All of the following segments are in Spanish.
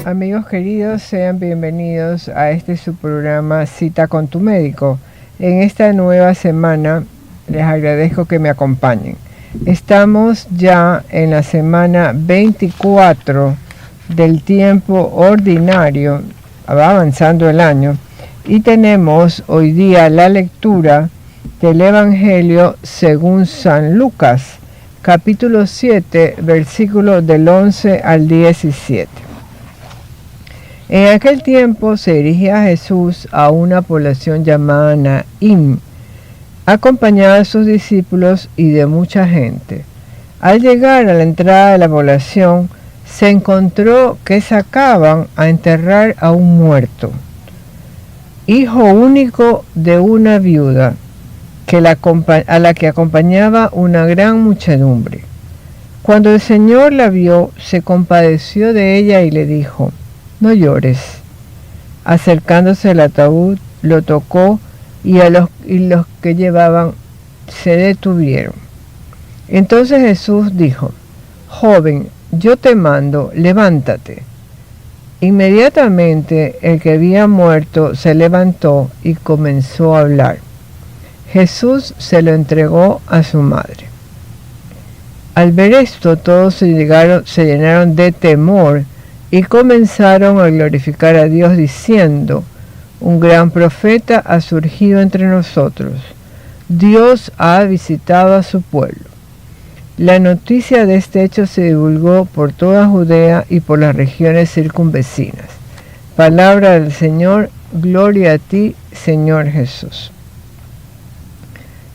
Amigos queridos, sean bienvenidos a este su programa Cita con tu médico. En esta nueva semana les agradezco que me acompañen. Estamos ya en la semana 24 del tiempo ordinario, va avanzando el año, y tenemos hoy día la lectura del Evangelio según San Lucas, capítulo 7, versículos del 11 al 17. En aquel tiempo se dirigía Jesús a una población llamada Naín, acompañado de sus discípulos y de mucha gente. Al llegar a la entrada de la población, se encontró que sacaban a enterrar a un muerto, hijo único de una viuda, a la que acompañaba una gran muchedumbre. Cuando el Señor la vio, se compadeció de ella y le dijo: «No llores». Acercándose al ataúd, lo tocó y los que llevaban se detuvieron. Entonces Jesús dijo: «Joven, yo te mando, levántate». Inmediatamente el que había muerto se levantó y comenzó a hablar. Jesús se lo entregó a su madre. Al ver esto, todos se llenaron de temor y comenzaron a glorificar a Dios diciendo: «Un gran profeta ha surgido entre nosotros. Dios ha visitado a su pueblo». La noticia de este hecho se divulgó por toda Judea y por las regiones circunvecinas. Palabra del Señor, gloria a ti, Señor Jesús.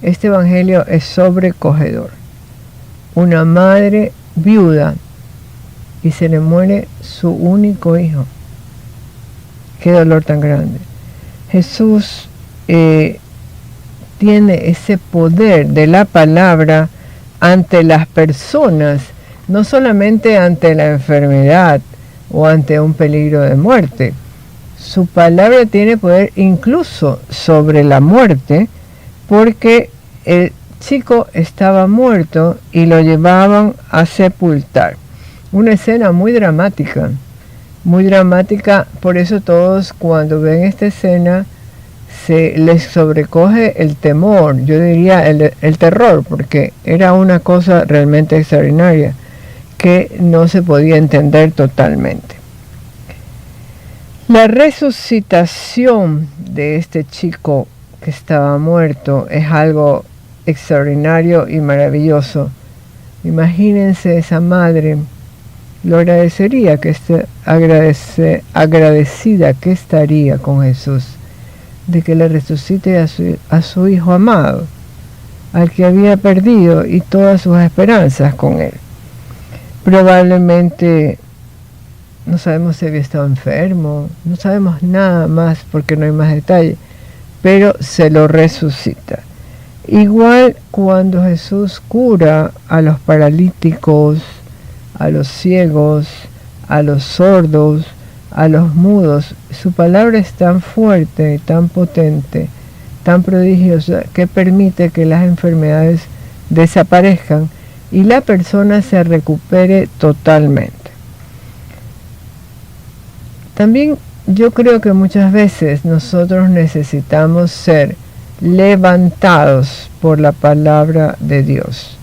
Este evangelio es sobrecogedor. Una madre viuda y se le muere su único hijo. Qué dolor tan grande. Jesús tiene ese poder de la palabra ante las personas, no solamente ante la enfermedad o ante un peligro de muerte. Su palabra tiene poder incluso sobre la muerte, porque el chico estaba muerto y lo llevaban a sepultar. Una escena muy dramática, por eso todos cuando ven esta escena se les sobrecoge el temor, yo diría el terror, porque era una cosa realmente extraordinaria que no se podía entender totalmente. La resucitación de este chico que estaba muerto es algo extraordinario y maravilloso. Imagínense esa madre, lo agradecería agradecida que estaría con Jesús de que le resucite a su hijo amado, al que había perdido y todas sus esperanzas con él. Probablemente no sabemos si había estado enfermo, no sabemos nada más porque no hay más detalle, pero se lo resucita. Igual cuando Jesús cura a los paralíticos, a los ciegos, a los sordos, a los mudos, su palabra es tan fuerte, tan potente, tan prodigiosa, que permite que las enfermedades desaparezcan y la persona se recupere totalmente. También yo creo que muchas veces nosotros necesitamos ser levantados por la palabra de Dios,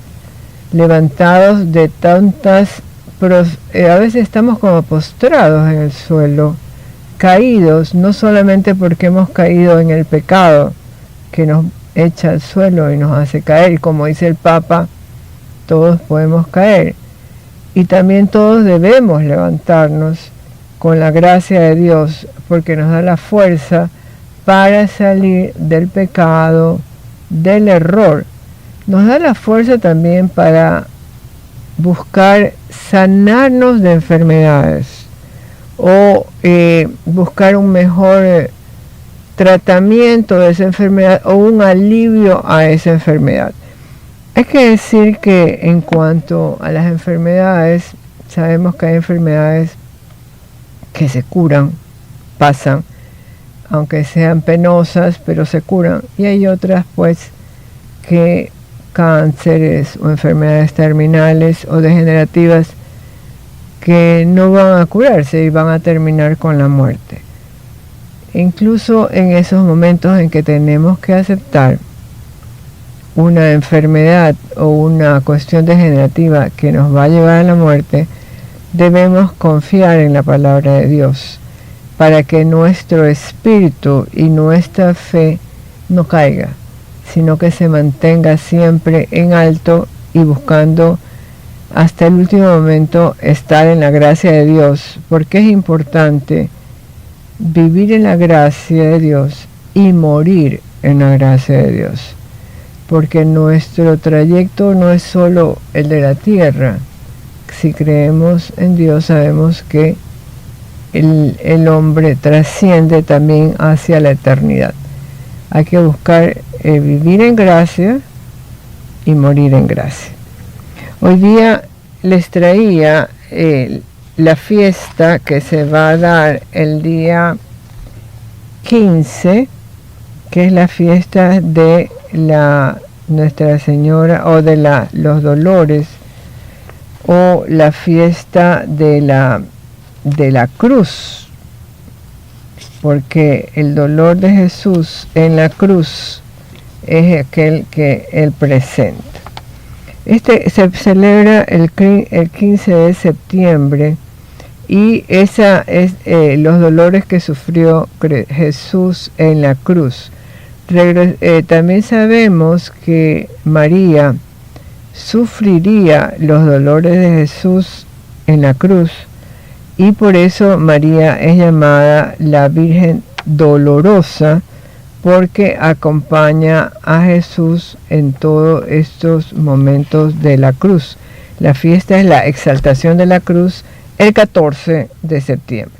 levantados de tantas, a veces estamos como postrados en el suelo, caídos, no solamente porque hemos caído en el pecado que nos echa al suelo y nos hace caer, como dice el Papa, todos podemos caer, y también todos debemos levantarnos con la gracia de Dios, porque nos da la fuerza para salir del pecado, del error. Nos da la fuerza también para buscar sanarnos de enfermedades o buscar un mejor tratamiento de esa enfermedad o un alivio a esa enfermedad. Hay que decir que en cuanto a las enfermedades, sabemos que hay enfermedades que se curan, pasan, aunque sean penosas, pero se curan, y hay otras pues que cánceres o enfermedades terminales o degenerativas que no van a curarse y van a terminar con la muerte. Incluso en esos momentos en que tenemos que aceptar una enfermedad o una cuestión degenerativa que nos va a llevar a la muerte, debemos confiar en la palabra de Dios para que nuestro espíritu y nuestra fe no caiga, sino que se mantenga siempre en alto y buscando hasta el último momento estar en la gracia de Dios, porque es importante vivir en la gracia de Dios y morir en la gracia de Dios, porque nuestro trayecto no es solo el de la tierra. Si creemos en Dios, sabemos que el hombre trasciende también hacia la eternidad. Hay que buscar vivir en gracia y morir en gracia. Hoy día les traía la fiesta que se va a dar el día 15, que es la fiesta de Nuestra Señora, o de los Dolores, o la fiesta de la cruz, porque el dolor de Jesús en la cruz es aquel que Él presenta. Se celebra el 15 de septiembre y esa es los dolores que sufrió Jesús en la cruz. También sabemos que María sufriría los dolores de Jesús en la cruz y por eso María es llamada la Virgen Dolorosa, porque acompaña a Jesús en todos estos momentos de la cruz. La fiesta es la exaltación de la cruz el 14 de septiembre.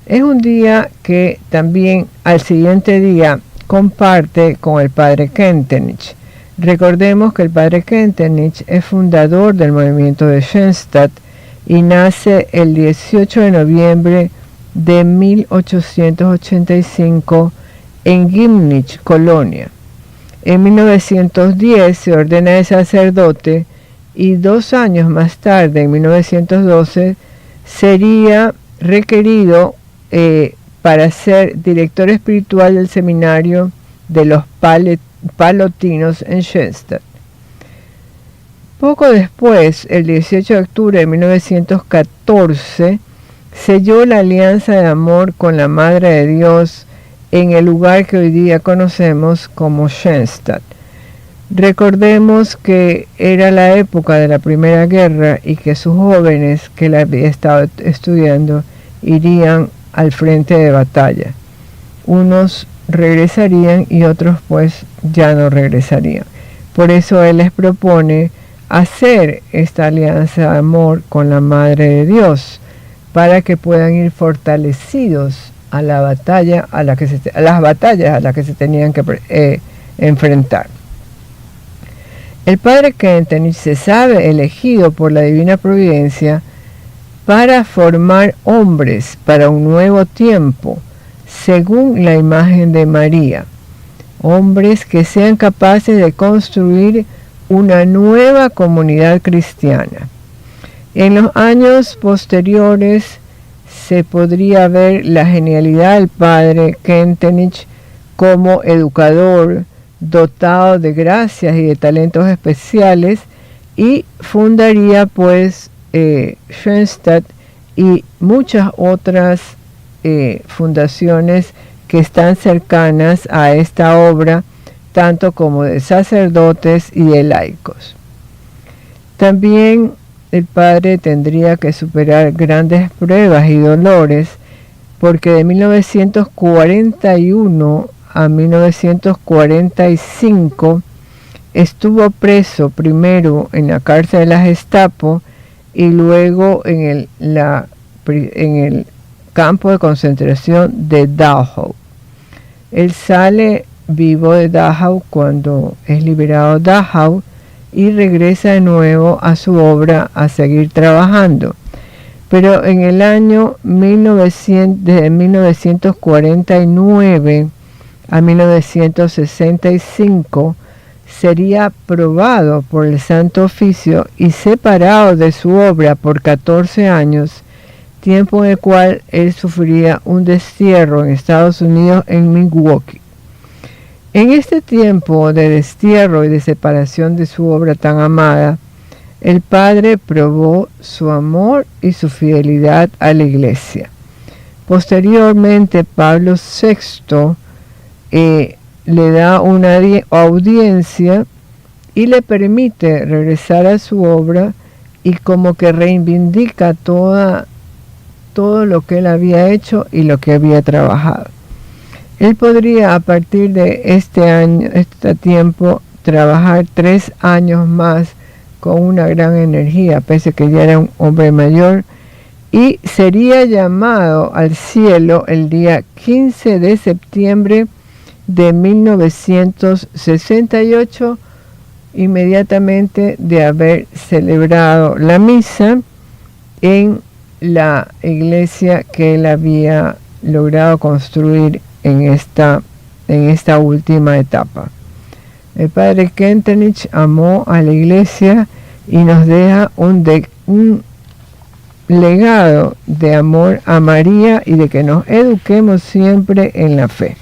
Es un día que también al siguiente día comparte con el padre Kentenich. Recordemos que el padre Kentenich es fundador del movimiento de Schoenstatt y nace el 18 de noviembre de 1885 en Gimnich, Colonia. En 1910 se ordena de sacerdote y 2 años más tarde, en 1912, sería requerido para ser director espiritual del seminario de los palotinos en Schoenstatt. Poco después, el 18 de octubre de 1914, selló la alianza de amor con la Madre de Dios en el lugar que hoy día conocemos como Schoenstatt. Recordemos que era la época de la Primera Guerra y que sus jóvenes que la había estado estudiando irían al frente de batalla. Unos regresarían y otros pues ya no regresarían. Por eso él les propone hacer esta alianza de amor con la Madre de Dios para que puedan ir fortalecidos a la batalla a las batallas a las que se tenían que enfrentar. El padre Kentenich se sabe elegido por la divina providencia para formar hombres para un nuevo tiempo, según la imagen de María, hombres que sean capaces de construir una nueva comunidad cristiana. En los años posteriores se podría ver la genialidad del padre Kentenich como educador, dotado de gracias y de talentos especiales, y fundaría pues Schoenstatt y muchas otras fundaciones que están cercanas a esta obra, tanto como de sacerdotes y de laicos. También el padre tendría que superar grandes pruebas y dolores, porque de 1941 a 1945 estuvo preso primero en la cárcel de la Gestapo y luego en el campo de concentración de Dachau. Él sale vivo de Dachau cuando es liberado Dachau y regresa de nuevo a su obra a seguir trabajando. Pero en el año de 1949 a 1965 sería probado por el Santo Oficio y separado de su obra por 14 años, tiempo en el cual él sufriría un destierro en Estados Unidos, en Milwaukee. En este tiempo de destierro y de separación de su obra tan amada, el Padre probó su amor y su fidelidad a la Iglesia. Posteriormente, Pablo VI le da una audiencia y le permite regresar a su obra, y como que reivindica todo lo que él había hecho y lo que había trabajado. Él podría, a partir de este tiempo, trabajar 3 años más con una gran energía, pese a que ya era un hombre mayor, y sería llamado al cielo el día 15 de septiembre de 1968, inmediatamente de haber celebrado la misa en la iglesia que él había logrado construir en esta última etapa. El padre Kentenich amó a la iglesia y nos deja un legado de amor a María y de que nos eduquemos siempre en la fe.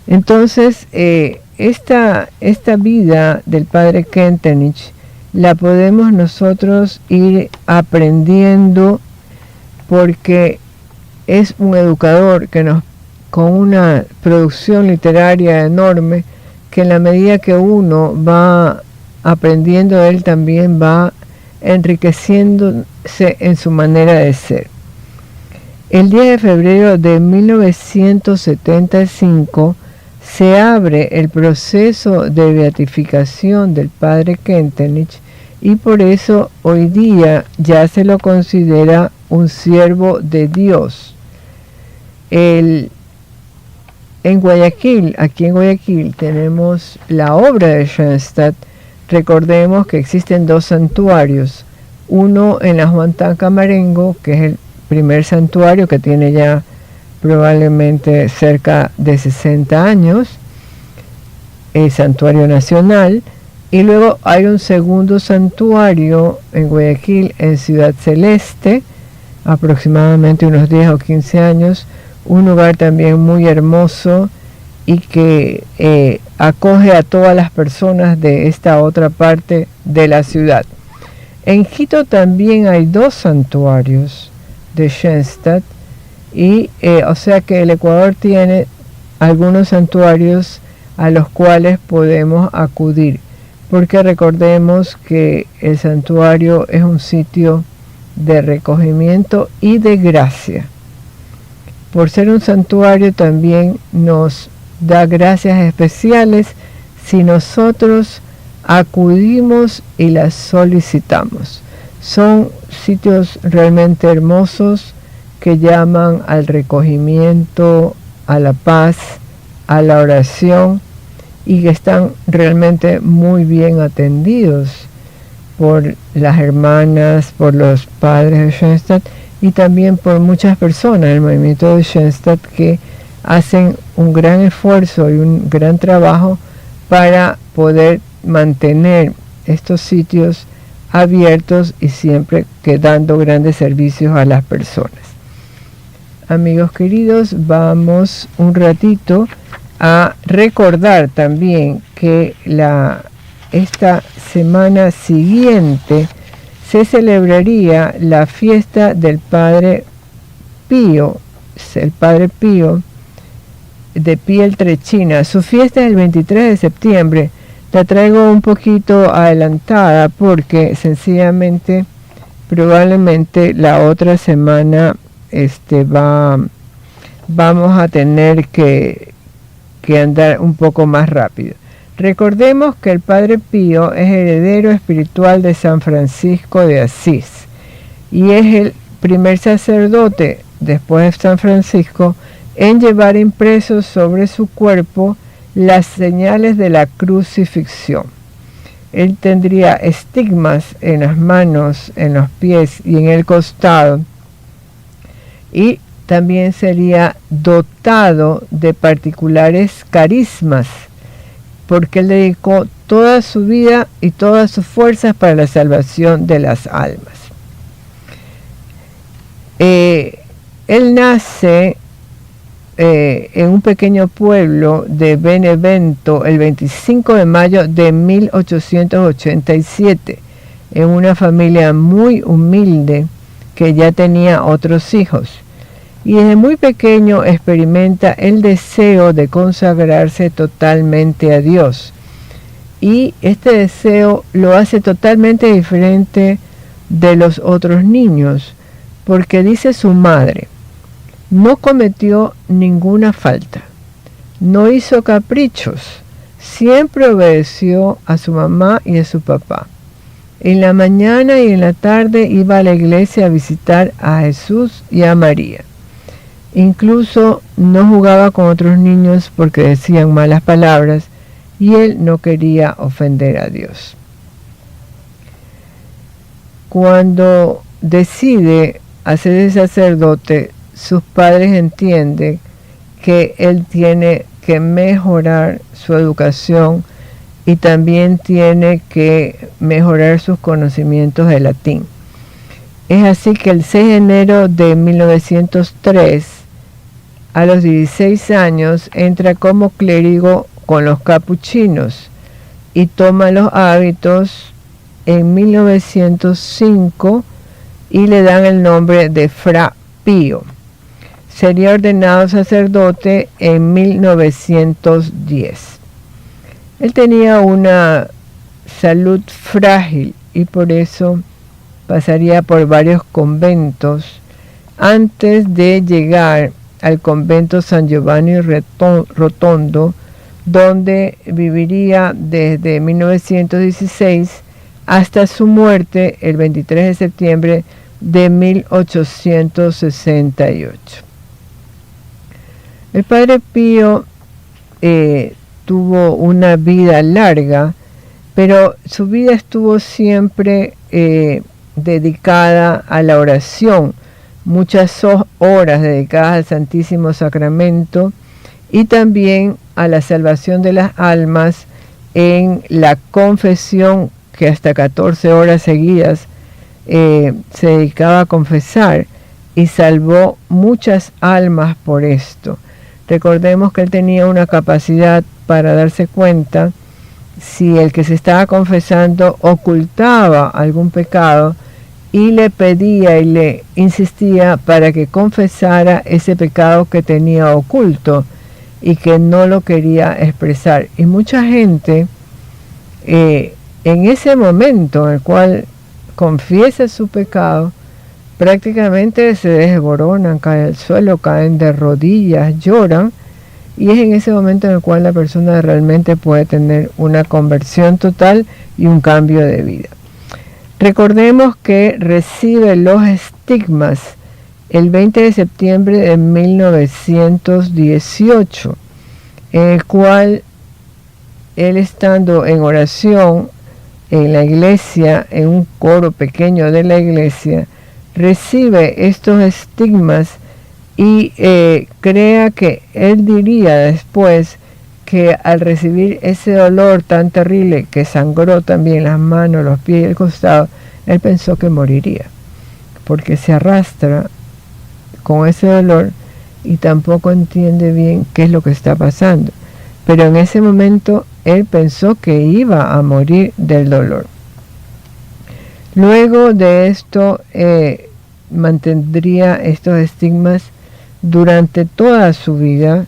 Entonces, esta vida del padre Kentenich la podemos nosotros ir aprendiendo, porque es un educador con una producción literaria enorme, que en la medida que uno va aprendiendo, él también va enriqueciéndose en su manera de ser. El 10 de febrero de 1975 se abre el proceso de beatificación del padre Kentenich, y por eso hoy día ya se lo considera un siervo de Dios. Aquí en Guayaquil tenemos la obra de Schoenstatt. Recordemos que existen 2 santuarios, uno en la Juan Tancamarengo, que es el primer santuario, que tiene ya probablemente cerca de 60 años, el Santuario Nacional, y luego hay un segundo santuario en Guayaquil, en Ciudad Celeste, aproximadamente unos 10 o 15 años, un lugar también muy hermoso y que acoge a todas las personas de esta otra parte de la ciudad. En Quito también hay 2 santuarios de Schoenstatt, y o sea que el Ecuador tiene algunos santuarios a los cuales podemos acudir, porque recordemos que el santuario es un sitio de recogimiento y de gracia. Por ser un santuario también nos da gracias especiales si nosotros acudimos y las solicitamos. Son sitios realmente hermosos que llaman al recogimiento, a la paz, a la oración, y que están realmente muy bien atendidos por las hermanas, por los padres de Schoenstatt, y también por muchas personas del movimiento de Schoenstatt, que hacen un gran esfuerzo y un gran trabajo para poder mantener estos sitios abiertos y siempre dando grandes servicios a las personas. Amigos queridos, vamos un ratito a recordar también que esta semana siguiente se celebraría la fiesta del Padre Pío, de Pietrelcina. Su fiesta es el 23 de septiembre. La traigo un poquito adelantada porque sencillamente probablemente la otra semana vamos a tener que andar un poco más rápido. Recordemos que el Padre Pío es heredero espiritual de San Francisco de Asís y es el primer sacerdote después de San Francisco en llevar impresos sobre su cuerpo las señales de la crucifixión. Él tendría estigmas en las manos, en los pies y en el costado, y también sería dotado de particulares carismas porque él dedicó toda su vida y todas sus fuerzas para la salvación de las almas. Él nace en un pequeño pueblo de Benevento el 25 de mayo de 1887, en una familia muy humilde que ya tenía otros hijos. Y desde muy pequeño experimenta el deseo de consagrarse totalmente a Dios. Y este deseo lo hace totalmente diferente de los otros niños, porque dice su madre: no cometió ninguna falta, no hizo caprichos, siempre obedeció a su mamá y a su papá. En la mañana y en la tarde iba a la iglesia a visitar a Jesús y a María. Incluso no jugaba con otros niños porque decían malas palabras y él no quería ofender a Dios. Cuando decide hacerse sacerdote, sus padres entienden que él tiene que mejorar su educación y también tiene que mejorar sus conocimientos de latín. Es así que el 6 de enero de 1903, a los 16 años, entra como clérigo con los capuchinos y toma los hábitos en 1905 y le dan el nombre de Fra Pío. Sería ordenado sacerdote en 1910. Él tenía una salud frágil y por eso pasaría por varios conventos antes de llegar al convento San Giovanni Rotondo, donde viviría desde 1916 hasta su muerte el 23 de septiembre de 1868. El Padre Pío tuvo una vida larga, pero su vida estuvo siempre dedicada a la oración, muchas horas dedicadas al Santísimo Sacramento y también a la salvación de las almas en la confesión, que hasta 14 horas seguidas se dedicaba a confesar y salvó muchas almas por esto. Recordemos que él tenía una capacidad para darse cuenta si el que se estaba confesando ocultaba algún pecado y le pedía y le insistía para que confesara ese pecado que tenía oculto y que no lo quería expresar. Y mucha gente en ese momento en el cual confiesa su pecado, prácticamente se desboronan, caen al suelo, caen de rodillas, lloran, y es en ese momento en el cual la persona realmente puede tener una conversión total y un cambio de vida. Recordemos que recibe los estigmas el 20 de septiembre de 1918, en el cual él, estando en oración en la iglesia, en un coro pequeño de la iglesia, recibe estos estigmas y crea que él diría después que al recibir ese dolor tan terrible que sangró también las manos, los pies y el costado, él pensó que moriría, porque se arrastra con ese dolor y tampoco entiende bien qué es lo que está pasando. Pero en ese momento él pensó que iba a morir del dolor. Luego de esto mantendría estos estigmas durante toda su vida,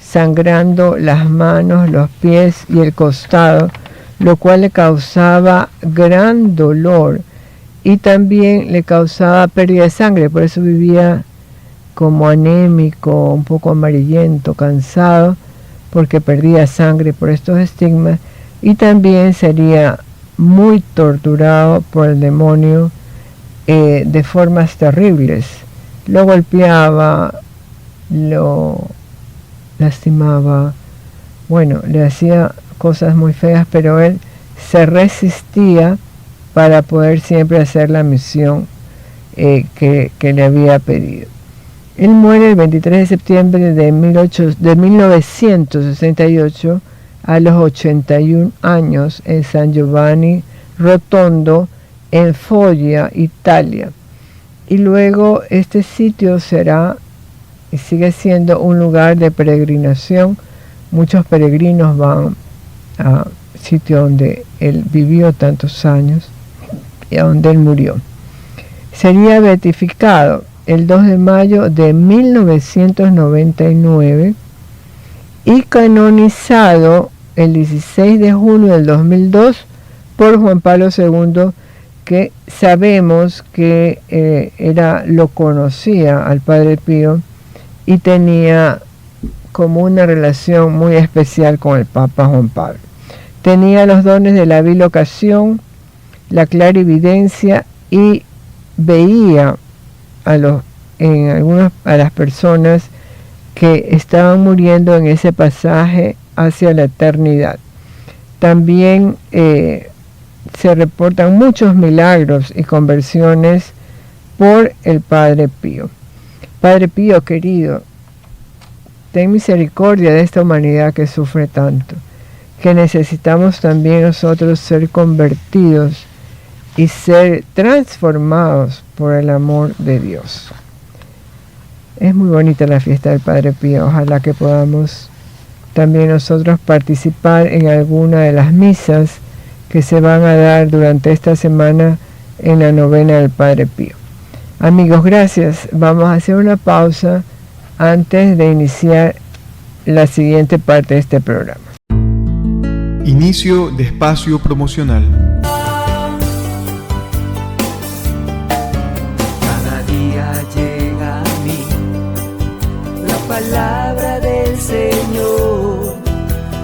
sangrando las manos, los pies y el costado, lo cual le causaba gran dolor y también le causaba pérdida de sangre. Por eso vivía como anémico, un poco amarillento, cansado, porque perdía sangre por estos estigmas, y también sería muy torturado por el demonio de formas terribles. Lo golpeaba, lo lastimaba, bueno, le hacía cosas muy feas, pero él se resistía para poder siempre hacer la misión que le había pedido. Él muere el 23 de septiembre de 1968 a los 81 años en San Giovanni Rotondo, en Foggia, Italia. Y luego este sitio será y sigue siendo un lugar de peregrinación. Muchos peregrinos van al sitio donde él vivió tantos años y a donde él murió. Sería beatificado el 2 de mayo de 1999 y canonizado el 16 de junio del 2002 por Juan Pablo II, que sabemos que lo conocía al Padre Pío y tenía como una relación muy especial con el Papa Juan Pablo. Tenía los dones de la bilocación, la clarividencia, y veía a las personas que estaban muriendo en ese pasaje hacia la eternidad. También se reportan muchos milagros y conversiones por el Padre Pío. Padre Pío querido, ten misericordia de esta humanidad que sufre tanto, que necesitamos también nosotros ser convertidos y ser transformados por el amor de Dios. Es muy bonita la fiesta del Padre Pío. Ojalá que podamos también nosotros participar en alguna de las misas que se van a dar durante esta semana en la novena del Padre Pío. Amigos, gracias. Vamos a hacer una pausa antes de iniciar la siguiente parte de este programa. Inicio de espacio promocional. Cada día llega a mí la palabra del Señor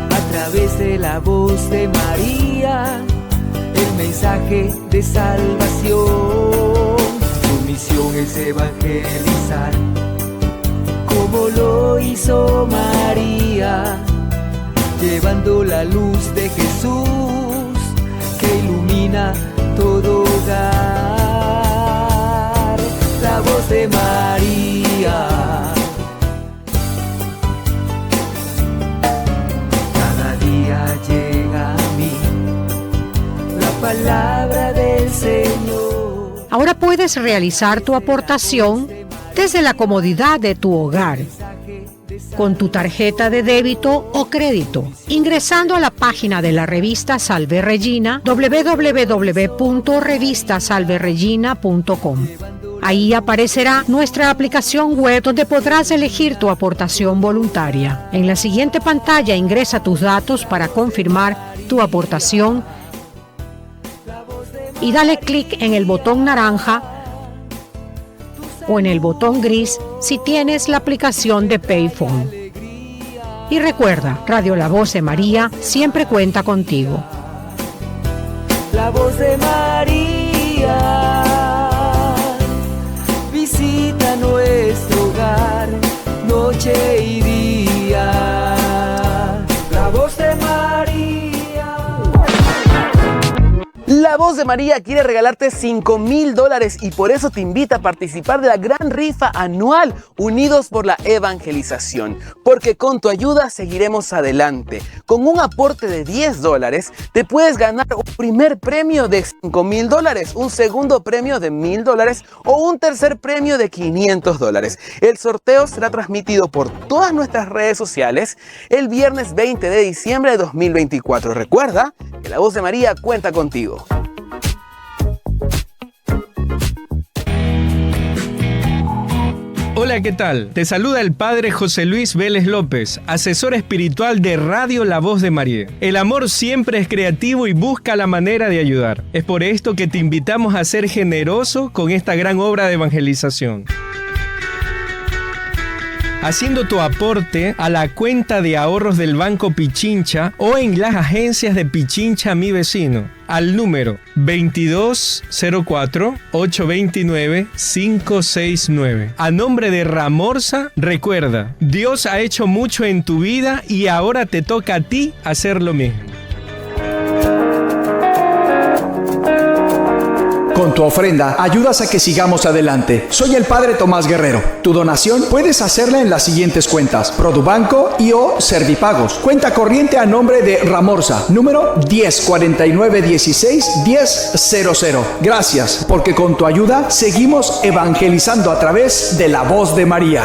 a través de la voz de María, el mensaje de salvación. Su misión es evangelizar, como lo hizo María, llevando la luz de Jesús que ilumina todo hogar. La voz de María. Cada día llega a mí la palabra del Señor. Ahora puedes realizar tu aportación desde la comodidad de tu hogar, con tu tarjeta de débito o crédito, ingresando a la página de la revista Salve Regina, www.revistasalveregina.com. Ahí aparecerá nuestra aplicación web donde podrás elegir tu aportación voluntaria. En la siguiente pantalla ingresa tus datos para confirmar tu aportación y dale clic en el botón naranja o en el botón gris si tienes la aplicación de Payphone. Y recuerda, Radio La Voz de María siempre cuenta contigo. La voz de María visita nuestro hogar, noche y día. La voz de María. La Voz de María quiere regalarte $5,000 y por eso te invita a participar de la gran rifa anual Unidos por la Evangelización. Porque con tu ayuda seguiremos adelante. Con un aporte de $10 te puedes ganar un primer premio de $5,000, un segundo premio de $1,000 o un tercer premio de $500. El sorteo será transmitido por todas nuestras redes sociales el viernes 20 de diciembre de 2024. Recuerda que La Voz de María cuenta contigo. Hola, ¿qué tal? Te saluda el Padre José Luis Vélez López, asesor espiritual de Radio La Voz de María. El amor siempre es creativo y busca la manera de ayudar. Es por esto que te invitamos a ser generoso con esta gran obra de evangelización, haciendo tu aporte a la cuenta de ahorros del Banco Pichincha o en las agencias de Pichincha Mi Vecino, al número 2204-829-569. A nombre de Ramorza, recuerda, Dios ha hecho mucho en tu vida y ahora te toca a ti hacer lo mismo. Con tu ofrenda ayudas a que sigamos adelante. Soy el Padre Tomás Guerrero. Tu donación puedes hacerla en las siguientes cuentas: Produbanco y o Servipagos. Cuenta corriente a nombre de Ramorza, número 1049161000. Gracias, porque con tu ayuda seguimos evangelizando a través de la voz de María.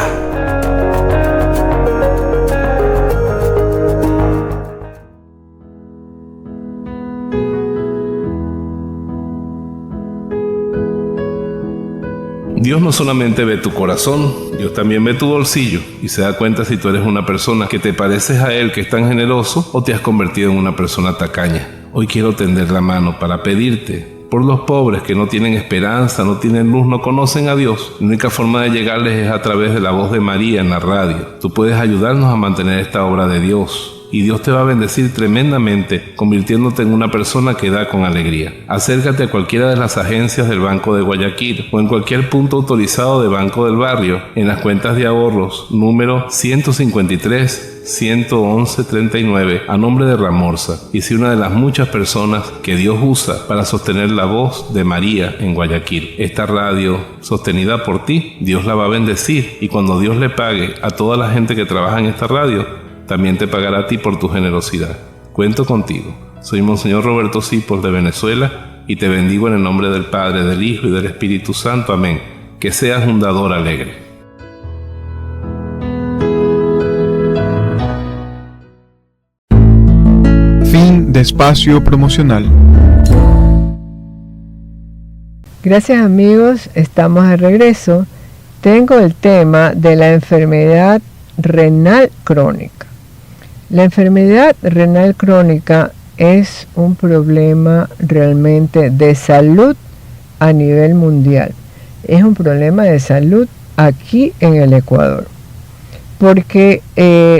Dios no solamente ve tu corazón, Dios también ve tu bolsillo y se da cuenta si tú eres una persona que te pareces a Él, que es tan generoso, o te has convertido en una persona tacaña. Hoy quiero tender la mano para pedirte por los pobres que no tienen esperanza, no tienen luz, no conocen a Dios. La única forma de llegarles es a través de la voz de María en la radio. Tú puedes ayudarnos a mantener esta obra de Dios. Y Dios te va a bendecir tremendamente, convirtiéndote en una persona que da con alegría. Acércate a cualquiera de las agencias del Banco de Guayaquil o en cualquier punto autorizado de Banco del Barrio, en las cuentas de ahorros número 153-111-39 a nombre de Ramorza, y sé una de las muchas personas que Dios usa para sostener la voz de María en Guayaquil. Esta radio, sostenida por ti, Dios la va a bendecir, y cuando Dios le pague a toda la gente que trabaja en esta radio, también te pagará a ti por tu generosidad. Cuento contigo. Soy Monseñor Roberto Cipos de Venezuela y te bendigo en el nombre del Padre, del Hijo y del Espíritu Santo. Amén. Que seas un dador alegre. Fin de espacio promocional. Gracias, amigos, estamos de regreso. Tengo el tema de la enfermedad renal crónica. La enfermedad renal crónica es un problema realmente de salud a nivel mundial. Es un problema de salud aquí en el Ecuador, porque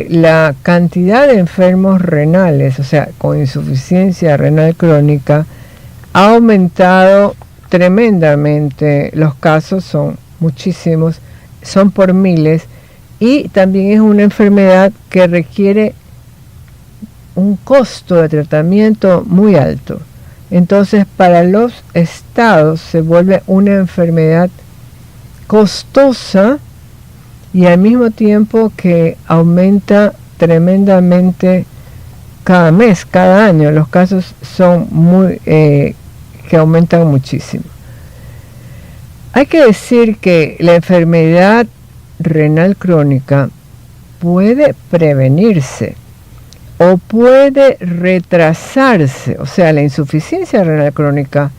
la cantidad de enfermos renales, o sea, con insuficiencia renal crónica, ha aumentado tremendamente. Los casos son muchísimos, son por miles, y también es una enfermedad que requiere un costo de tratamiento muy alto. Entonces, para los estados se vuelve una enfermedad costosa y al mismo tiempo que aumenta tremendamente cada mes, cada año. Los casos son que aumentan muchísimo. Hay que decir que la enfermedad renal crónica puede prevenirse o puede retrasarse, o sea, la insuficiencia renal crónica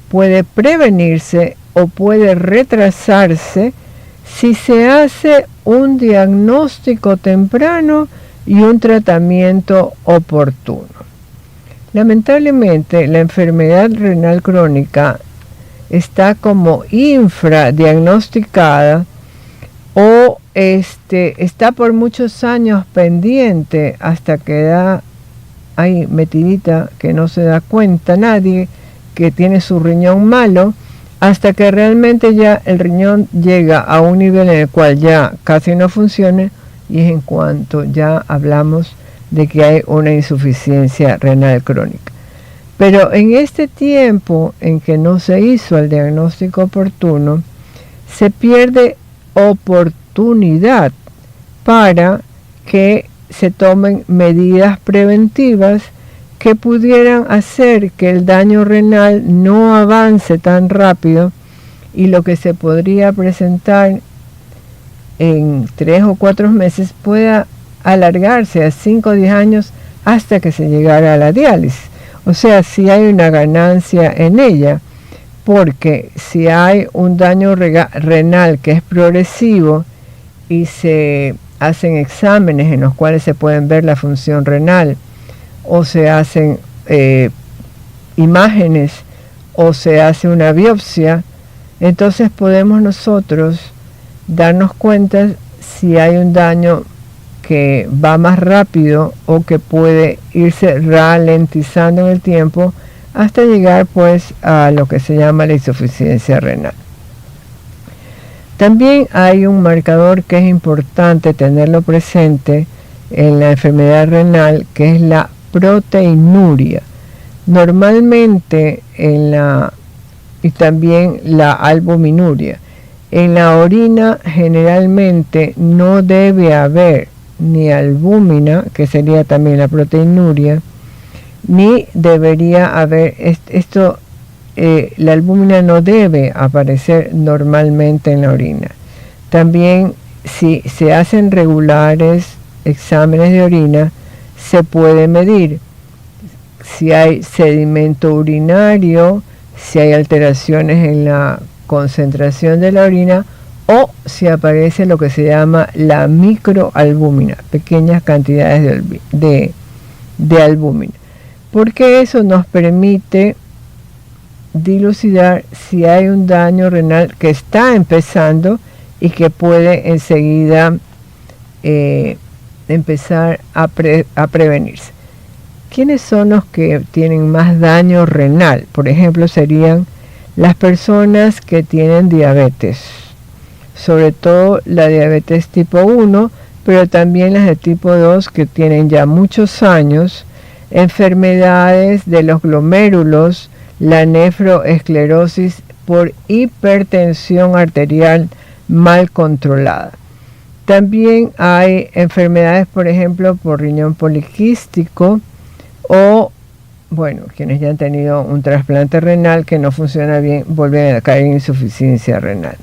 puede prevenirse o puede retrasarse si se hace un diagnóstico temprano y un tratamiento oportuno. Lamentablemente, la enfermedad renal crónica está como infradiagnosticada o está por muchos años pendiente hasta que da ahí metidita, que no se da cuenta nadie que tiene su riñón malo, hasta que realmente ya el riñón llega a un nivel en el cual ya casi no funciona, y es en cuanto ya hablamos de que hay una insuficiencia renal crónica. Pero en este tiempo en que no se hizo el diagnóstico oportuno, se pierde oportunidad para que se tomen medidas preventivas que pudieran hacer que el daño renal no avance tan rápido, y lo que se podría presentar en 3 o 4 meses pueda alargarse a 5 o 10 años hasta que se llegara a la diálisis. O sea, si hay una ganancia en ella, porque si hay un daño renal que es progresivo y se hacen exámenes en los cuales se pueden ver la función renal, o se hacen imágenes, o se hace una biopsia, entonces podemos nosotros darnos cuenta si hay un daño que va más rápido o que puede irse ralentizando en el tiempo hasta llegar pues a lo que se llama la insuficiencia renal. También hay un marcador que es importante tenerlo presente en la enfermedad renal, que es la proteinuria. Normalmente en la y también la albuminuria. En la orina generalmente no debe haber ni albúmina, que sería también la proteinuria, ni debería haber la albúmina no debe aparecer normalmente en la orina. También si se hacen regulares exámenes de orina, se puede medir si hay sedimento urinario, si hay alteraciones en la concentración de la orina o si aparece lo que se llama la microalbúmina, pequeñas cantidades de albúmina, porque eso nos permite dilucidar si hay un daño renal que está empezando y que puede enseguida empezar a prevenirse. ¿Quiénes son los que tienen más daño renal? Por ejemplo, serían las personas que tienen diabetes, sobre todo la diabetes tipo 1, pero también las de tipo 2 que tienen ya muchos años, enfermedades de los glomérulos, la nefroesclerosis por hipertensión arterial mal controlada. También hay enfermedades, por ejemplo, por riñón poliquístico o, bueno, quienes ya han tenido un trasplante renal que no funciona bien, vuelven a caer en insuficiencia renal.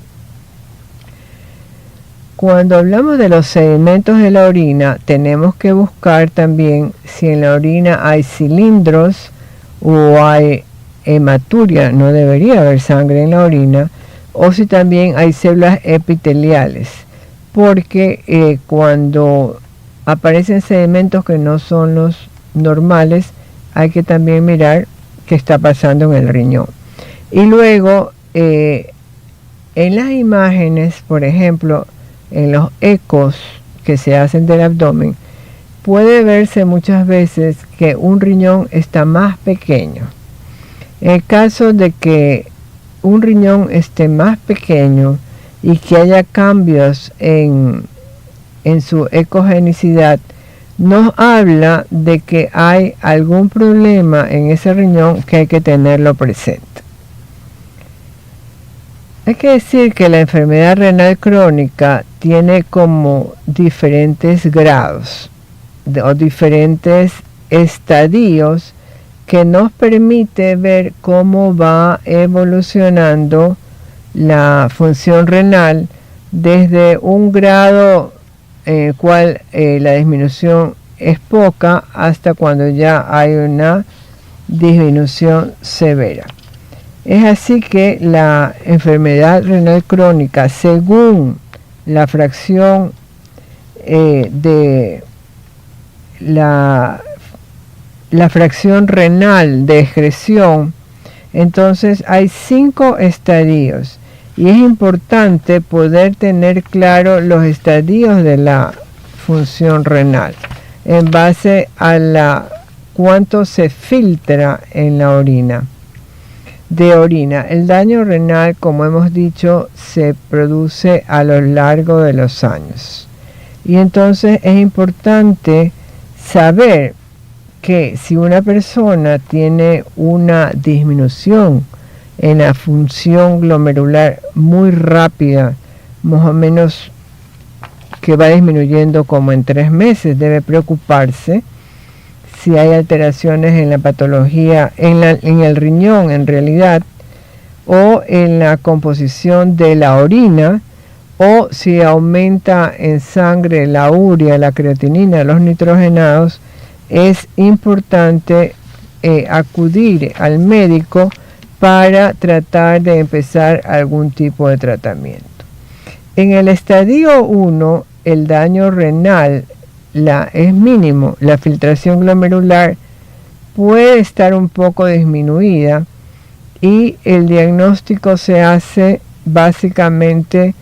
Cuando hablamos de los sedimentos de la orina, tenemos que buscar también si en la orina hay cilindros o hay hematuria, no debería haber sangre en la orina, o si también hay células epiteliales, porque cuando aparecen sedimentos que no son los normales, hay que también mirar qué está pasando en el riñón. Y luego, en las imágenes, por ejemplo, en los ecos que se hacen del abdomen, puede verse muchas veces que un riñón está más pequeño. En el caso de que un riñón esté más pequeño y que haya cambios en su ecogenicidad, nos habla de que hay algún problema en ese riñón que hay que tenerlo presente. Hay que decir que la enfermedad renal crónica tiene como diferentes grados o diferentes estadios que nos permite ver cómo va evolucionando la función renal desde un grado en el cual la disminución es poca hasta cuando ya hay una disminución severa. Es así que la enfermedad renal crónica, según la fracción de la fracción renal de excreción, entonces hay 5 estadios y es importante poder tener claro los estadios de la función renal en base a cuánto se filtra en la orina. El daño renal, como hemos dicho, se produce a lo largo de los años y entonces es importante saber que si una persona tiene una disminución en la función glomerular muy rápida, más o menos que va disminuyendo como en 3 meses, debe preocuparse si hay alteraciones en la patología, en el riñón en realidad, o en la composición de la orina, o si aumenta en sangre la urea, la creatinina, los nitrogenados. Es importante acudir al médico para tratar de empezar algún tipo de tratamiento. En el estadio 1, el daño renal es mínimo, la filtración glomerular puede estar un poco disminuida y el diagnóstico se hace básicamente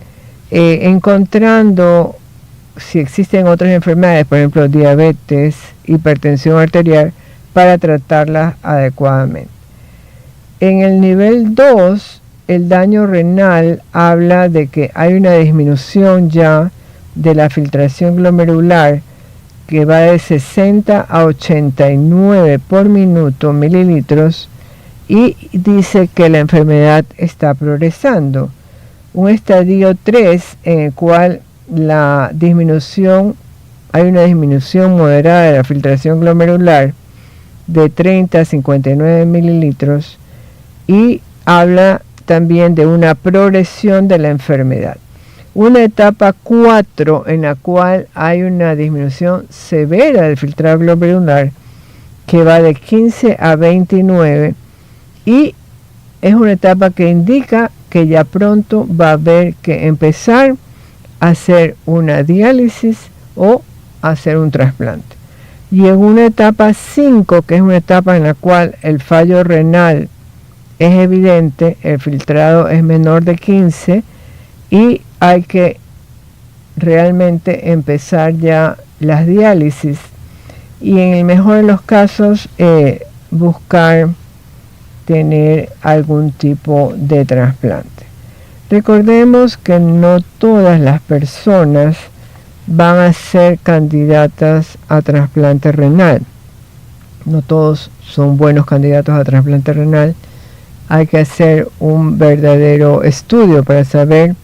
encontrando si existen otras enfermedades, por ejemplo diabetes, hipertensión arterial, para tratarlas adecuadamente. En el nivel 2, el daño renal habla de que hay una disminución ya de la filtración glomerular que va de 60 a 89 por minuto mililitros y dice que la enfermedad está progresando. Un estadio 3 en el cual hay una disminución moderada de la filtración glomerular de 30 a 59 mililitros, y habla también de una progresión de la enfermedad. Una etapa 4 en la cual hay una disminución severa del filtrado glomerular que va de 15 a 29, y es una etapa que indica que ya pronto va a haber que empezar a hacer una diálisis o hacer un trasplante. Y en una etapa 5, que es una etapa en la cual el fallo renal es evidente, el filtrado es menor de 15 y hay que realmente empezar ya las diálisis, y en el mejor de los casos buscar tener algún tipo de trasplante. Recordemos que no todas las personas van a ser candidatas a trasplante renal. No todos son buenos candidatos a trasplante renal. Hay que hacer un verdadero estudio para saber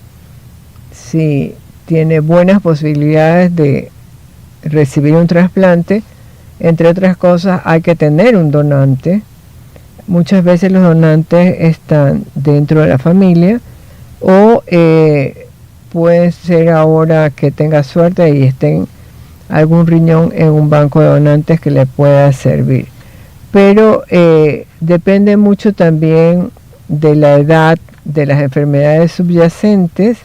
si tiene buenas posibilidades de recibir un trasplante. Entre otras cosas, hay que tener un donante. Muchas veces los donantes están dentro de la familia, o puede ser ahora que tenga suerte y esté algún riñón en un banco de donantes que le pueda servir. Pero depende mucho también de la edad, de las enfermedades subyacentes,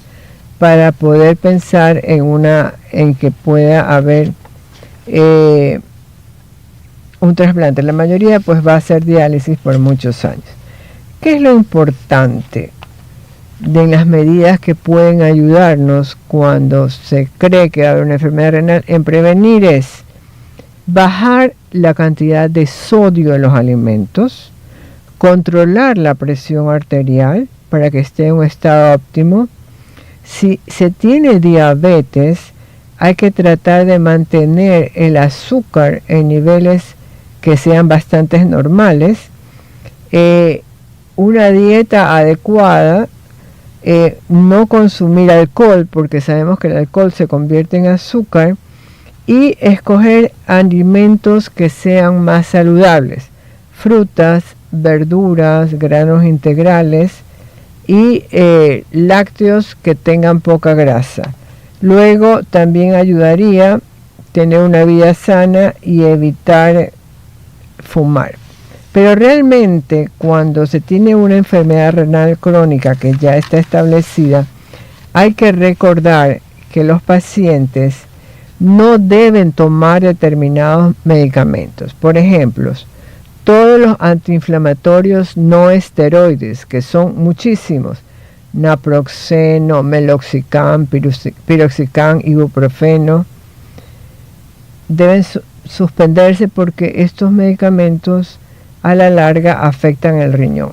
para poder pensar en que pueda haber un trasplante. La mayoría pues va a hacer diálisis por muchos años. ¿Qué es lo importante de las medidas que pueden ayudarnos cuando se cree que va a haber una enfermedad renal en prevenir? Es bajar la cantidad de sodio en los alimentos, controlar la presión arterial para que esté en un estado óptimo. Si se tiene diabetes, hay que tratar de mantener el azúcar en niveles que sean bastante normales, una dieta adecuada, no consumir alcohol, porque sabemos que el alcohol se convierte en azúcar, y escoger alimentos que sean más saludables, frutas, verduras, granos integrales y lácteos que tengan poca grasa. Luego también ayudaría tener una vida sana y evitar fumar. Pero realmente cuando se tiene una enfermedad renal crónica que ya está establecida, hay que recordar que los pacientes no deben tomar determinados medicamentos. Por ejemplo, todos los antiinflamatorios no esteroides, que son muchísimos, naproxeno, meloxicam, piroxicam, ibuprofeno, deben suspenderse porque estos medicamentos a la larga afectan el riñón.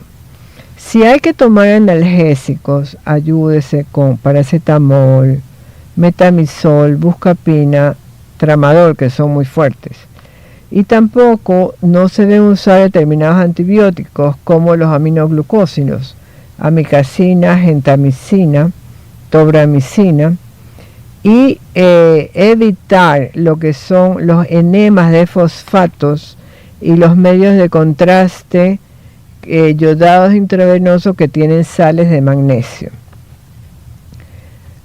Si hay que tomar analgésicos, ayúdese con paracetamol, metamizol, buscapina, tramadol, que son muy fuertes. Y tampoco no se deben usar determinados antibióticos como los aminoglucósidos, amikacina, gentamicina, tobramicina, y evitar lo que son los enemas de fosfatos y los medios de contraste yodados intravenosos que tienen sales de magnesio.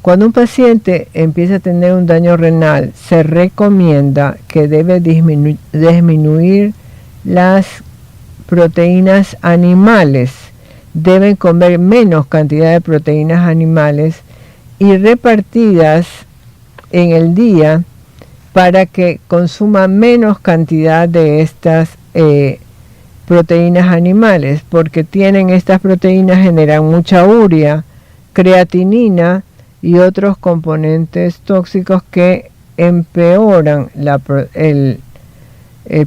Cuando un paciente empieza a tener un daño renal, se recomienda que debe disminuir las proteínas animales. Deben comer menos cantidad de proteínas animales y repartidas en el día para que consuma menos cantidad de estas proteínas animales, porque estas proteínas generan mucha urea, creatinina y otros componentes tóxicos que empeoran el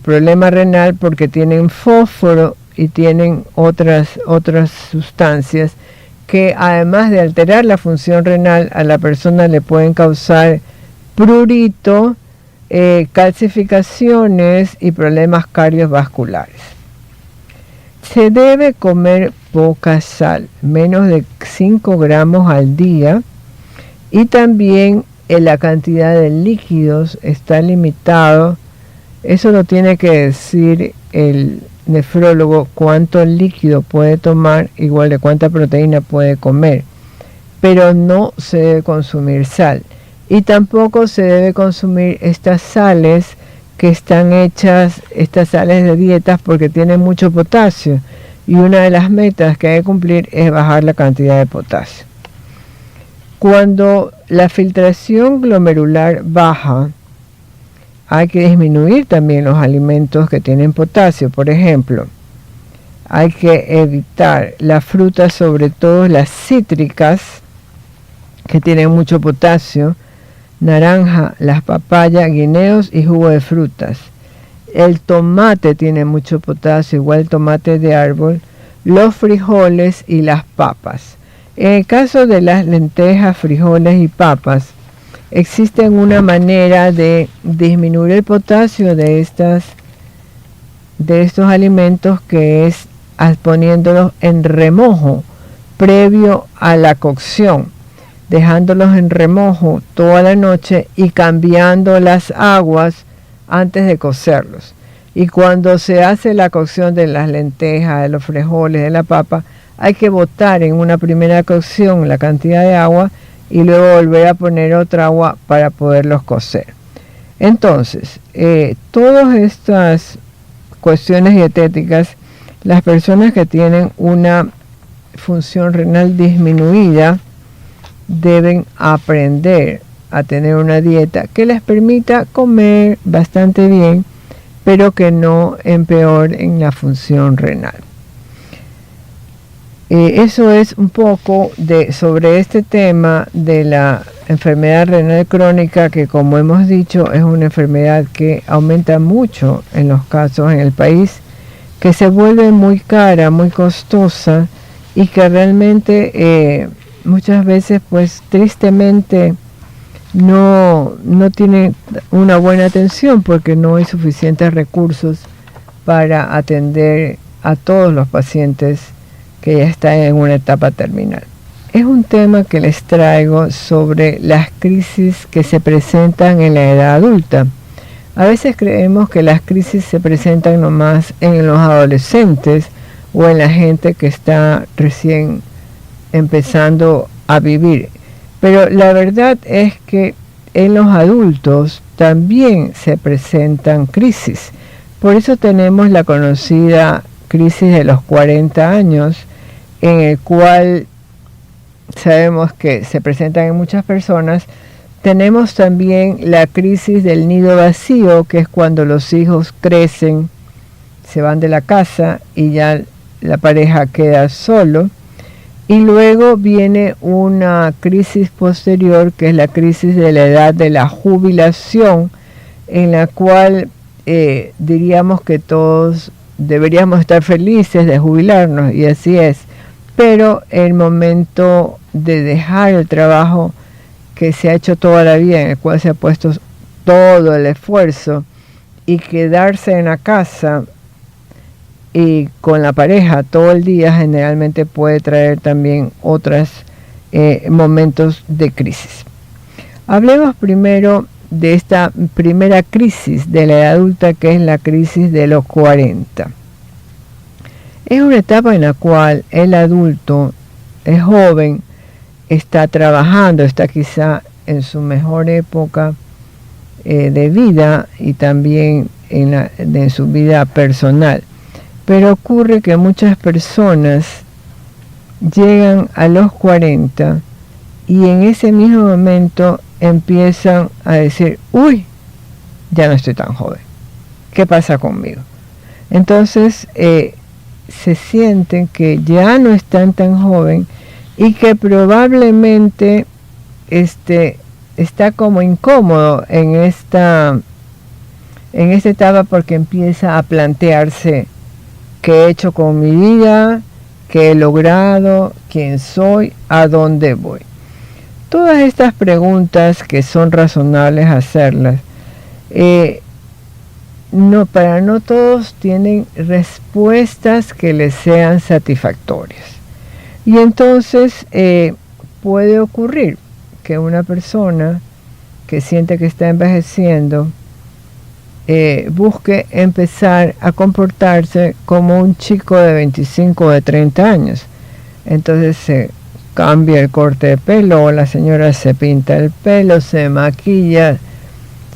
problema renal, porque tienen fósforo y tienen otras sustancias que, además de alterar la función renal, a la persona le pueden causar prurito, calcificaciones y problemas cardiovasculares. Se debe comer poca sal, menos de 5 gramos al día, y también la cantidad de líquidos está limitado. Eso lo tiene que decir el nefrólogo, cuánto líquido puede tomar, igual de cuánta proteína puede comer, pero no se debe consumir sal, y tampoco se debe consumir estas sales que están hechas, estas sales de dietas, porque tienen mucho potasio, y una de las metas que hay que cumplir es bajar la cantidad de potasio. Cuando la filtración glomerular baja, hay que disminuir también los alimentos que tienen potasio. Por ejemplo, hay que evitar las frutas, sobre todo las cítricas, que tienen mucho potasio, naranja, las papayas, guineos y jugo de frutas. El tomate tiene mucho potasio, igual el tomate de árbol, los frijoles y las papas. En el caso de las lentejas, frijoles y papas, existe una manera de disminuir el potasio de estos alimentos, que es poniéndolos en remojo previo a la cocción, dejándolos en remojo toda la noche y cambiando las aguas antes de cocerlos. Y cuando se hace la cocción de las lentejas, de los frijoles, de la papa, hay que botar en una primera cocción la cantidad de agua y luego volver a poner otra agua para poderlos cocer. Entonces, todas estas cuestiones dietéticas, las personas que tienen una función renal disminuida deben aprender a tener una dieta que les permita comer bastante bien, pero que no empeoren la función renal. Eso es un poco sobre este tema de la enfermedad renal crónica, que, como hemos dicho, es una enfermedad que aumenta mucho en los casos en el país, que se vuelve muy cara, muy costosa, y que realmente muchas veces, pues tristemente, no tiene una buena atención, porque no hay suficientes recursos para atender a todos los pacientes que ya están en una etapa terminal. Es un tema que les traigo sobre las crisis que se presentan en la edad adulta. A veces creemos que las crisis se presentan nomás en los adolescentes o en la gente que está recién empezando a vivir. Pero la verdad es que en los adultos también se presentan crisis. Por eso tenemos la conocida crisis de los 40 años, en el cual sabemos que se presentan en muchas personas. Tenemos también la crisis del nido vacío, que es cuando los hijos crecen, se van de la casa y ya la pareja queda solo. Y luego viene una crisis posterior, que es la crisis de la edad de la jubilación, en la cual diríamos que todos deberíamos estar felices de jubilarnos, y así es. Pero el momento de dejar el trabajo que se ha hecho toda la vida, en el cual se ha puesto todo el esfuerzo, y quedarse en la casa y con la pareja todo el día, generalmente puede traer también otros momentos de crisis. Hablemos primero de esta primera crisis de la edad adulta, que es la crisis de los 40. Es una etapa en la cual el adulto es joven, está trabajando, está quizá en su mejor época de vida, y también en su vida personal. Pero ocurre que muchas personas llegan a los 40 y en ese mismo momento empiezan a decir: uy, ya no estoy tan joven, ¿qué pasa conmigo? Entonces se sienten que ya no están tan joven, y que probablemente está como incómodo en esta etapa, porque empieza a plantearse: ¿qué he hecho con mi vida? ¿Qué he logrado? ¿Quién soy? ¿A dónde voy? Todas estas preguntas, que son razonables hacerlas, para no todos tienen respuestas que les sean satisfactorias. Y entonces puede ocurrir que una persona que siente que está envejeciendo busque empezar a comportarse como un chico de 25 o de 30 años. Entonces se cambia el corte de pelo, o la señora se pinta el pelo, se maquilla,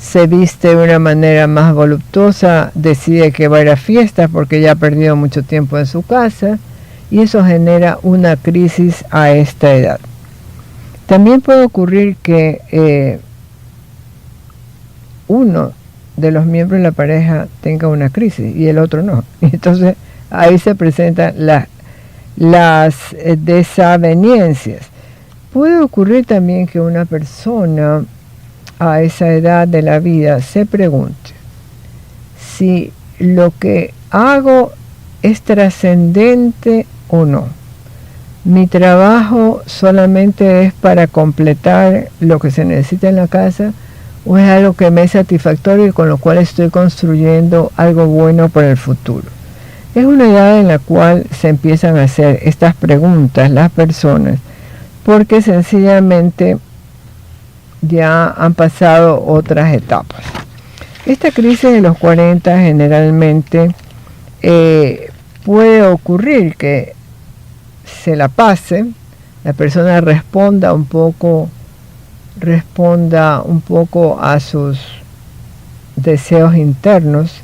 se viste de una manera más voluptuosa, decide que va a ir a fiestas porque ya ha perdido mucho tiempo en su casa, y eso genera una crisis a esta edad. También puede ocurrir que uno de los miembros de la pareja tenga una crisis y el otro no. Entonces ahí se presentan las desavenencias. Puede ocurrir también que una persona a esa edad de la vida se pregunte si lo que hago es trascendente o no. Mi trabajo solamente es para completar lo que se necesita en la casa, o es algo que me es satisfactorio y con lo cual estoy construyendo algo bueno para el futuro. Es una edad en la cual se empiezan a hacer estas preguntas las personas, porque sencillamente ya han pasado otras etapas. Esta crisis de los 40 generalmente puede ocurrir que se la pase, la persona responda un poco a sus deseos internos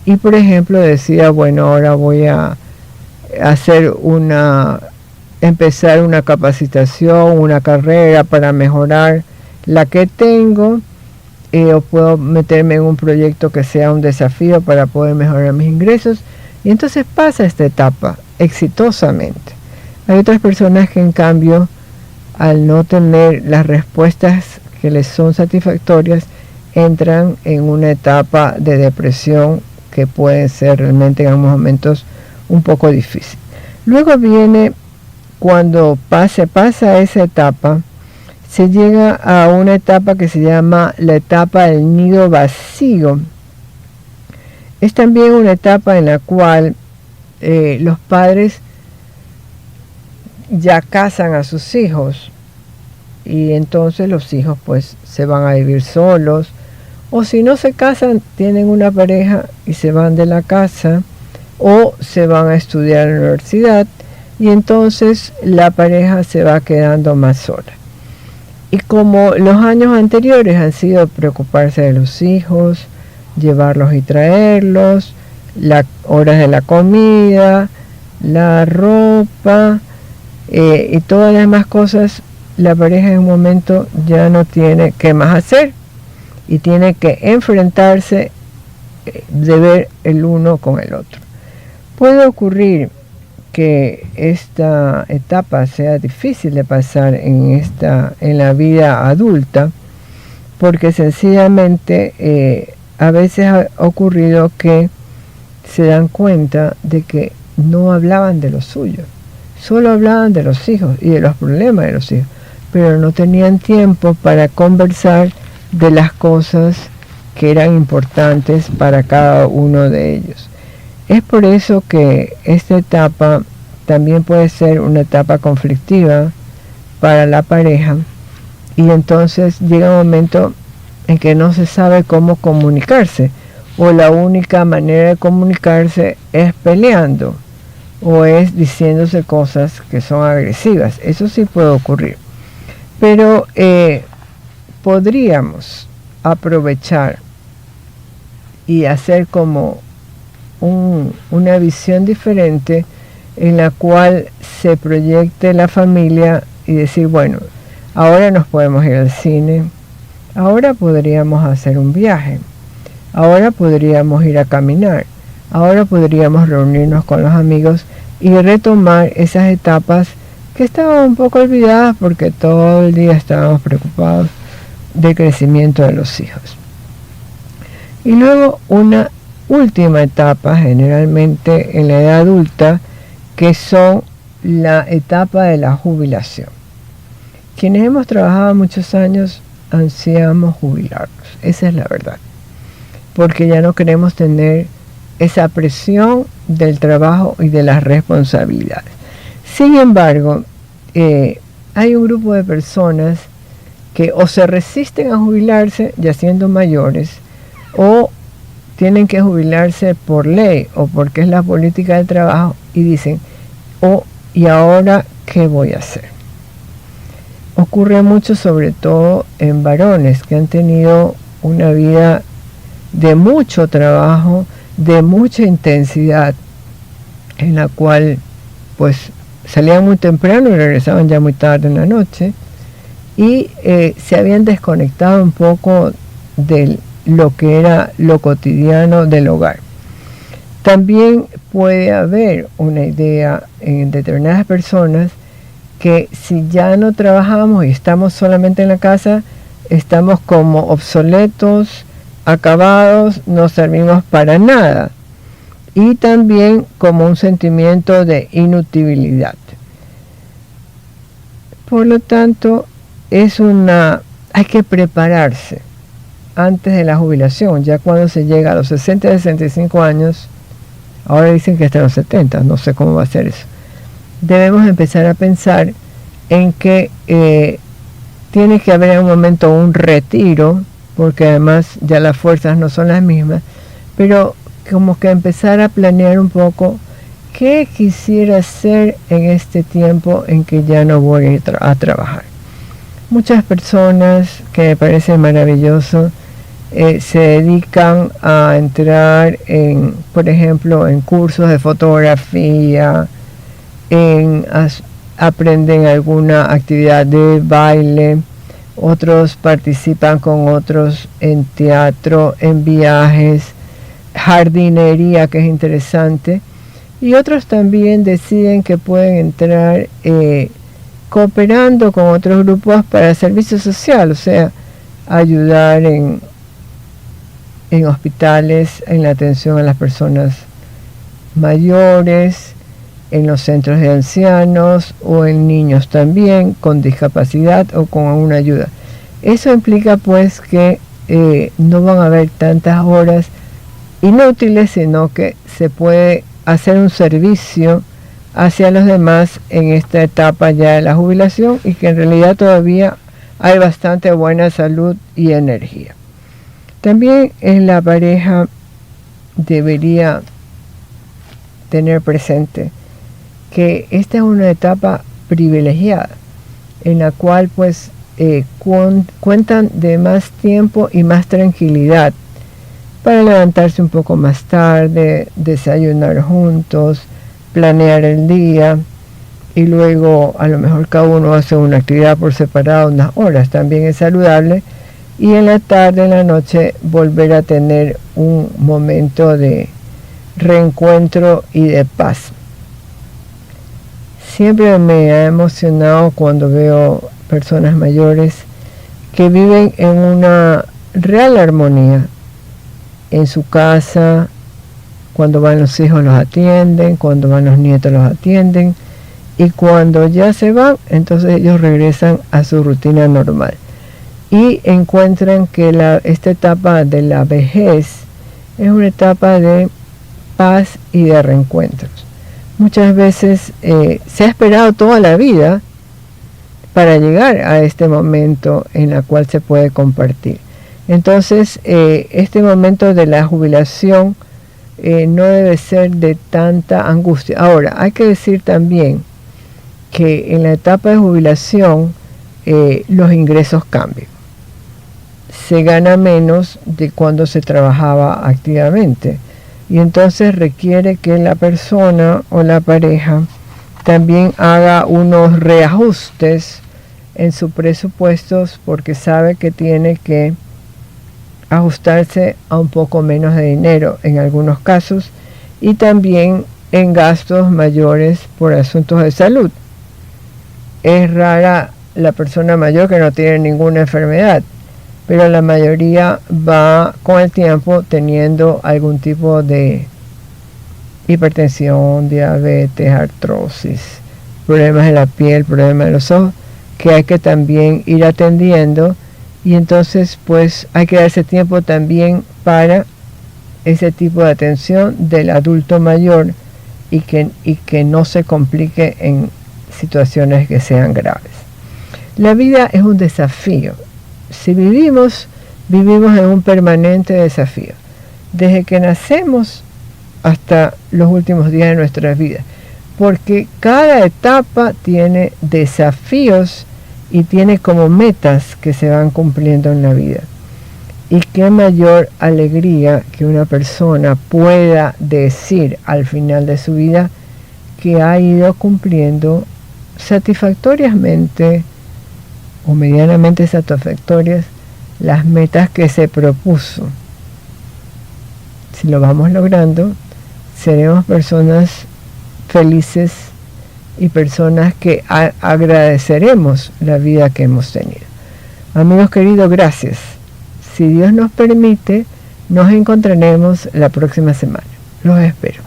y, por ejemplo, decida, bueno, ahora voy a empezar una capacitación, una carrera para mejorar la que tengo, o puedo meterme en un proyecto que sea un desafío para poder mejorar mis ingresos, y entonces pasa esta etapa exitosamente. Hay otras personas que, en cambio, al no tener las respuestas que les son satisfactorias, entran en una etapa de depresión que puede ser realmente en algunos momentos un poco difícil. Luego viene, cuando pasa esa etapa, se llega a una etapa que se llama la etapa del nido vacío. Es también una etapa en la cual los padres ya casan a sus hijos y entonces los hijos pues se van a vivir solos, o si no se casan tienen una pareja y se van de la casa, o se van a estudiar en la universidad y entonces la pareja se va quedando más sola. Y como los años anteriores han sido preocuparse de los hijos, llevarlos y traerlos, las horas de la comida, la ropa, y todas las demás cosas, la pareja en un momento ya no tiene qué más hacer y tiene que enfrentarse de ver el uno con el otro. Puede ocurrir que esta etapa sea difícil de pasar en la vida adulta, porque sencillamente a veces ha ocurrido que se dan cuenta de que no hablaban de lo suyo. Solo hablaban de los hijos y de los problemas de los hijos, pero no tenían tiempo para conversar de las cosas que eran importantes para cada uno de ellos. Es por eso que esta etapa también puede ser una etapa conflictiva para la pareja, y entonces llega un momento en que no se sabe cómo comunicarse, o la única manera de comunicarse es peleando, o es diciéndose cosas que son agresivas. Eso sí puede ocurrir, pero podríamos aprovechar y hacer como una visión diferente en la cual se proyecte la familia y decir, bueno, ahora nos podemos ir al cine, ahora podríamos hacer un viaje, ahora podríamos ir a caminar, ahora podríamos reunirnos con los amigos y retomar esas etapas que estaban un poco olvidadas porque todo el día estábamos preocupados del crecimiento de los hijos. Y luego una última etapa, generalmente en la edad adulta, que son la etapa de la jubilación. Quienes hemos trabajado muchos años ansiamos jubilarnos, esa es la verdad. porque ya no queremos tener esa presión del trabajo y de las responsabilidades. Sin embargo, hay un grupo de personas que o se resisten a jubilarse ya siendo mayores, o tienen que jubilarse por ley o porque es la política del trabajo, y dicen, ¿y ahora qué voy a hacer? Ocurre mucho, sobre todo en varones que han tenido una vida de mucho trabajo, de mucha intensidad, en la cual pues salían muy temprano y regresaban ya muy tarde en la noche, y se habían desconectado un poco de lo que era lo cotidiano del hogar. También puede haber una idea en determinadas personas que si ya no trabajamos y estamos solamente en la casa, estamos como obsoletos, acabados, no servimos para nada, y también como un sentimiento de inutilidad. Por lo tanto, hay que prepararse antes de la jubilación, ya cuando se llega a los 60, 65 años, ahora dicen que hasta los 70, no sé cómo va a ser eso. Debemos empezar a pensar en que tiene que haber en un momento un retiro, porque además ya las fuerzas no son las mismas, pero como que empezar a planear un poco qué quisiera hacer en este tiempo en que ya no voy a trabajar. Muchas personas, que me parece maravilloso, se dedican a entrar por ejemplo, en cursos de fotografía, aprenden alguna actividad de baile, otros participan con otros en teatro, en viajes, jardinería, que es interesante, y otros también deciden que pueden entrar cooperando con otros grupos para servicio social, o sea, ayudar en hospitales, en la atención a las personas mayores, en los centros de ancianos o en niños también con discapacidad o con una ayuda. Eso implica pues que no van a haber tantas horas inútiles, sino que se puede hacer un servicio hacia los demás en esta etapa ya de la jubilación, y que en realidad todavía hay bastante buena salud y energía. También en la pareja debería tener presente que esta es una etapa privilegiada, en la cual pues cuentan de más tiempo y más tranquilidad para levantarse un poco más tarde, desayunar juntos, planear el día, y luego a lo mejor cada uno hace una actividad por separado unas horas, también es saludable, y en la tarde, en la noche, volver a tener un momento de reencuentro y de paz. Siempre me ha emocionado cuando veo personas mayores que viven en una real armonía en su casa. Cuando van los hijos los atienden, cuando van los nietos los atienden, y cuando ya se van, entonces ellos regresan a su rutina normal y encuentran que esta etapa de la vejez es una etapa de paz y de reencuentros. Muchas veces se ha esperado toda la vida para llegar a este momento en el cual se puede compartir. Entonces, este momento de la jubilación no debe ser de tanta angustia. Ahora, hay que decir también que en la etapa de jubilación los ingresos cambian. Se gana menos de cuando se trabajaba activamente, y entonces requiere que la persona o la pareja también haga unos reajustes en sus presupuestos, porque sabe que tiene que ajustarse a un poco menos de dinero en algunos casos, y también en gastos mayores por asuntos de salud. Es rara la persona mayor que no tiene ninguna enfermedad, pero la mayoría va con el tiempo teniendo algún tipo de hipertensión, diabetes, artrosis, problemas de la piel, problemas de los ojos, que hay que también ir atendiendo. Y entonces pues hay que darse tiempo también para ese tipo de atención del adulto mayor y que no se complique en situaciones que sean graves. La vida es un desafío. Si vivimos en un permanente desafío, desde que nacemos hasta los últimos días de nuestra vida, porque cada etapa tiene desafíos y tiene como metas que se van cumpliendo en la vida. Y qué mayor alegría que una persona pueda decir al final de su vida que ha ido cumpliendo satisfactoriamente o medianamente satisfactorias las metas que se propuso. Si lo vamos logrando, seremos personas felices y personas que agradeceremos la vida que hemos tenido. Amigos queridos, gracias. Si Dios nos permite, nos encontraremos la próxima semana. Los espero.